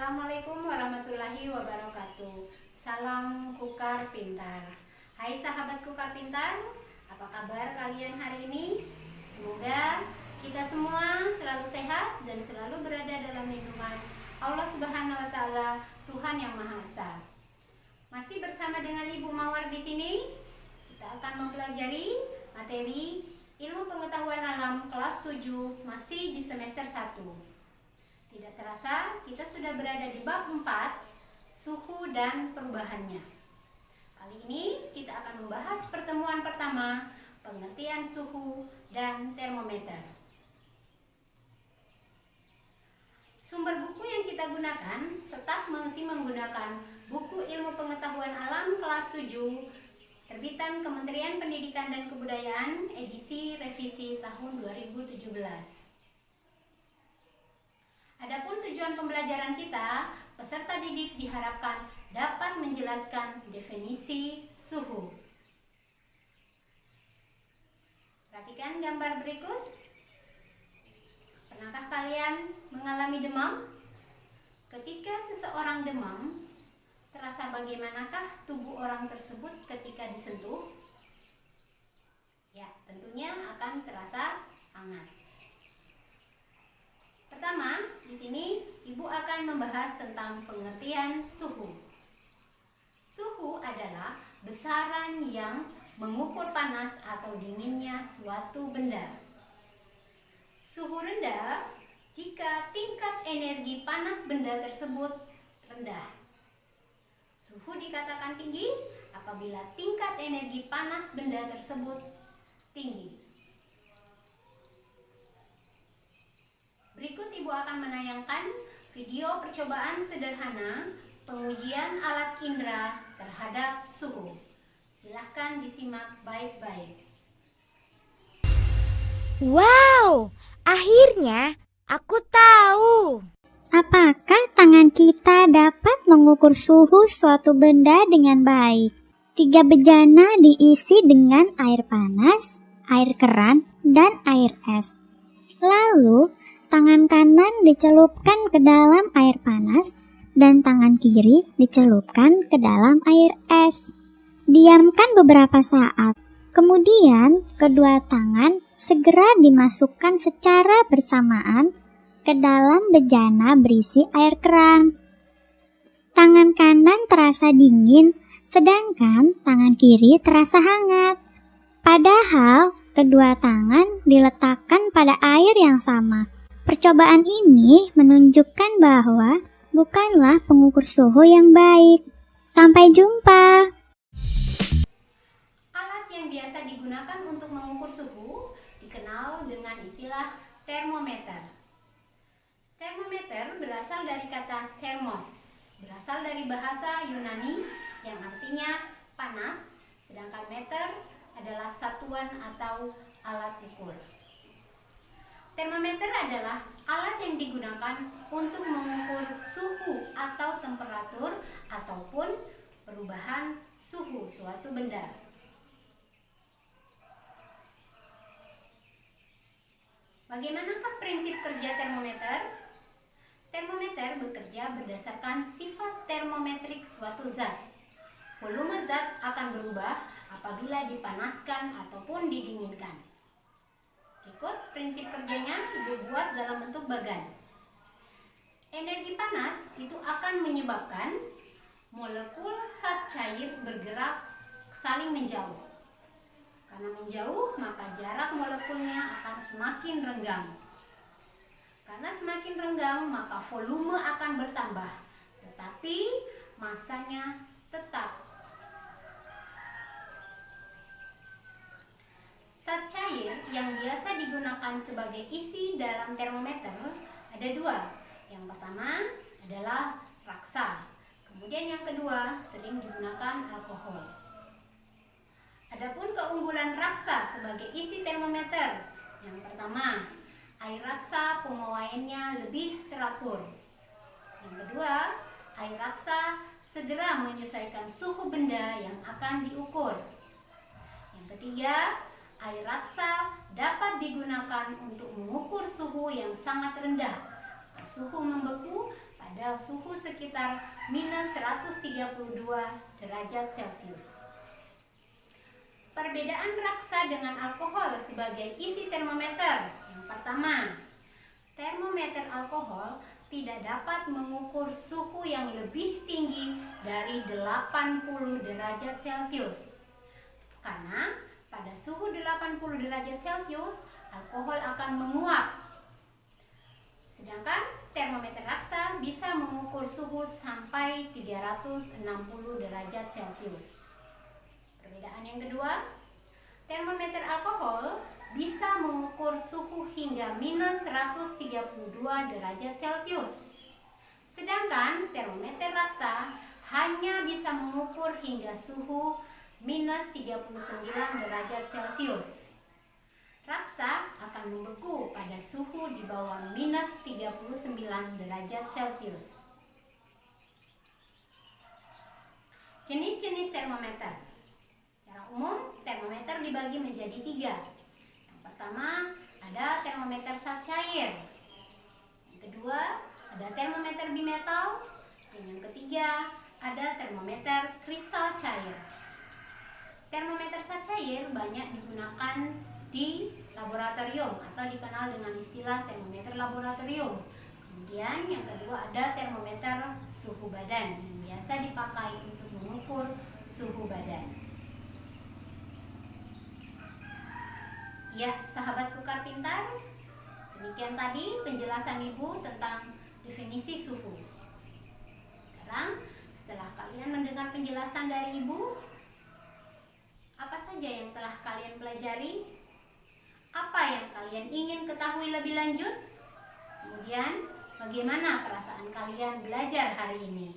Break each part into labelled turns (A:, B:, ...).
A: Assalamualaikum warahmatullahi wabarakatuh. Salam Kukar Pintar. Hai sahabat Kukar Pintar, apa kabar kalian hari ini? Semoga kita semua selalu sehat dan selalu berada dalam lindungan Allah Subhanahu wa taala, Tuhan yang Maha Esa. Masih bersama dengan Ibu Mawar di sini. Kita akan mempelajari materi Ilmu Pengetahuan Alam kelas 7 masih di semester 1. Tidak terasa, kita sudah berada di bab 4, suhu dan perubahannya. Kali ini kita akan membahas pertemuan pertama, pengertian suhu dan termometer. Sumber buku yang kita gunakan tetap masih menggunakan buku Ilmu Pengetahuan Alam kelas 7, terbitan Kementerian Pendidikan dan Kebudayaan, edisi revisi tahun 2017. Adapun tujuan pembelajaran kita, peserta didik diharapkan dapat menjelaskan definisi suhu. Perhatikan gambar berikut. Pernahkah kalian mengalami demam? Ketika seseorang demam, terasa bagaimanakah tubuh orang tersebut ketika disentuh? Ya, tentunya akan terasa hangat. Pertama, di sini Ibu akan membahas tentang pengertian suhu. Suhu adalah besaran yang mengukur panas atau dinginnya suatu benda. Suhu rendah jika tingkat energi panas benda tersebut rendah. Suhu dikatakan tinggi apabila tingkat energi panas benda tersebut tinggi. Berikut Ibu akan menayangkan video percobaan sederhana pengujian alat indera terhadap suhu. Silahkan disimak baik-baik.
B: Wow, akhirnya aku tahu.
C: Apakah tangan kita dapat mengukur suhu suatu benda dengan baik? 3 bejana diisi dengan air panas, air keran, dan air es. Lalu, tangan kanan dicelupkan ke dalam air panas dan tangan kiri dicelupkan ke dalam air es. Diamkan beberapa saat. Kemudian, kedua tangan segera dimasukkan secara bersamaan ke dalam bejana berisi air keran. Tangan kanan terasa dingin, sedangkan tangan kiri terasa hangat. Padahal, kedua tangan diletakkan pada air yang sama. Percobaan ini menunjukkan bahwa bukanlah pengukur suhu yang baik. Sampai jumpa.
A: Alat yang biasa digunakan untuk mengukur suhu dikenal dengan istilah termometer. Termometer berasal dari kata thermos, berasal dari bahasa Yunani yang artinya panas, sedangkan meter adalah satuan atau alat ukur. Termometer adalah alat yang digunakan untuk mengukur suhu atau temperatur ataupun perubahan suhu suatu benda. Bagaimanakah prinsip kerja termometer? Termometer bekerja berdasarkan sifat termometrik suatu zat. Volume zat akan berubah apabila dipanaskan ataupun didinginkan. Berikut prinsip kerjanya dibuat dalam bentuk bagan. Energi panas itu akan menyebabkan molekul zat cair bergerak saling menjauh. Karena menjauh, maka jarak molekulnya akan semakin renggang. Karena semakin renggang, maka volume akan bertambah, tetapi masanya tetap. Zat cair yang biasa digunakan sebagai isi dalam termometer ada 2. Yang pertama adalah raksa, kemudian yang kedua sering digunakan alkohol. Adapun keunggulan raksa sebagai isi termometer, yang pertama, air raksa pemawaiannya lebih teratur. Yang kedua, air raksa segera menyesuaikan suhu benda yang akan diukur. Yang ketiga, air raksa dapat digunakan untuk mengukur suhu yang sangat rendah. Suhu membeku pada suhu sekitar minus 132 derajat Celcius. Perbedaan raksa dengan alkohol sebagai isi termometer. Yang pertama, termometer alkohol tidak dapat mengukur suhu yang lebih tinggi dari 80 derajat Celcius. Karena pada suhu 80 derajat Celcius, alkohol akan menguap. Sedangkan termometer raksa bisa mengukur suhu sampai 360 derajat Celcius. Perbedaan yang kedua, termometer alkohol bisa mengukur suhu hingga minus 132 derajat Celcius. Sedangkan termometer raksa hanya bisa mengukur hingga suhu minus 39 derajat Celcius. Raksa akan membeku pada suhu di bawah minus 39 derajat Celcius. Jenis-jenis termometer. Secara umum, termometer dibagi menjadi 3. Yang pertama, ada termometer zat cair. Yang kedua, ada termometer bimetal. Dan yang ketiga, ada termometer kristal cair. Termometer zat cair banyak digunakan di laboratorium atau dikenal dengan istilah termometer laboratorium. Kemudian yang kedua ada termometer suhu badan yang biasa dipakai untuk mengukur suhu badan. Ya, sahabat Kukar Pintar, demikian tadi penjelasan Ibu tentang definisi suhu. Sekarang, setelah kalian mendengar penjelasan dari Ibu, apa saja yang telah kalian pelajari? Apa yang kalian ingin ketahui lebih lanjut? Kemudian, bagaimana perasaan kalian belajar hari ini?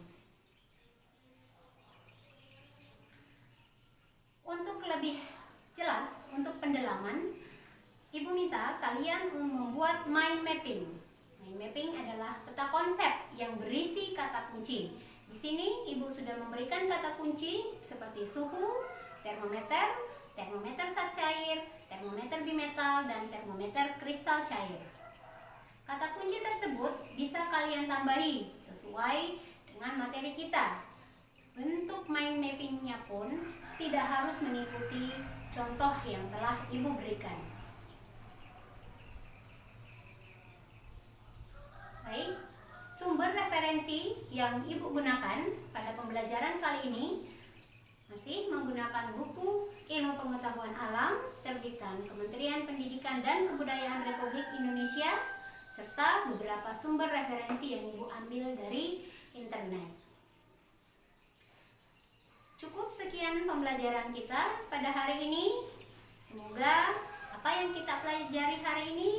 A: Untuk lebih jelas, untuk pendalaman, Ibu minta kalian membuat mind mapping. Mind mapping adalah peta konsep yang berisi kata kunci. Di sini Ibu sudah memberikan kata kunci seperti suhu, termometer, termometer zat cair, termometer bimetal, dan termometer kristal cair. Kata kunci tersebut bisa kalian tambahi sesuai dengan materi kita. Bentuk mind mappingnya pun tidak harus mengikuti contoh yang telah Ibu berikan. Baik, sumber referensi yang Ibu gunakan pada pembelajaran kali ini masih menggunakan buku Ilmu Pengetahuan Alam terbitan Kementerian Pendidikan dan Kebudayaan Republik Indonesia serta beberapa sumber referensi yang Ibu ambil dari internet. Cukup sekian pembelajaran kita pada hari ini. Semoga apa yang kita pelajari hari ini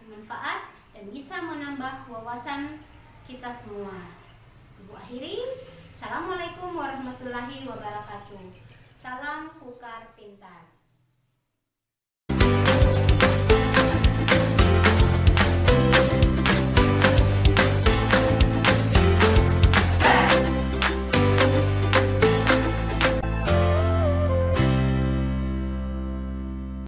A: bermanfaat dan bisa menambah wawasan kita semua. Ibu akhiri, Assalamualaikum warahmatullahi wabarakatuh. Salam Kukar Pintar.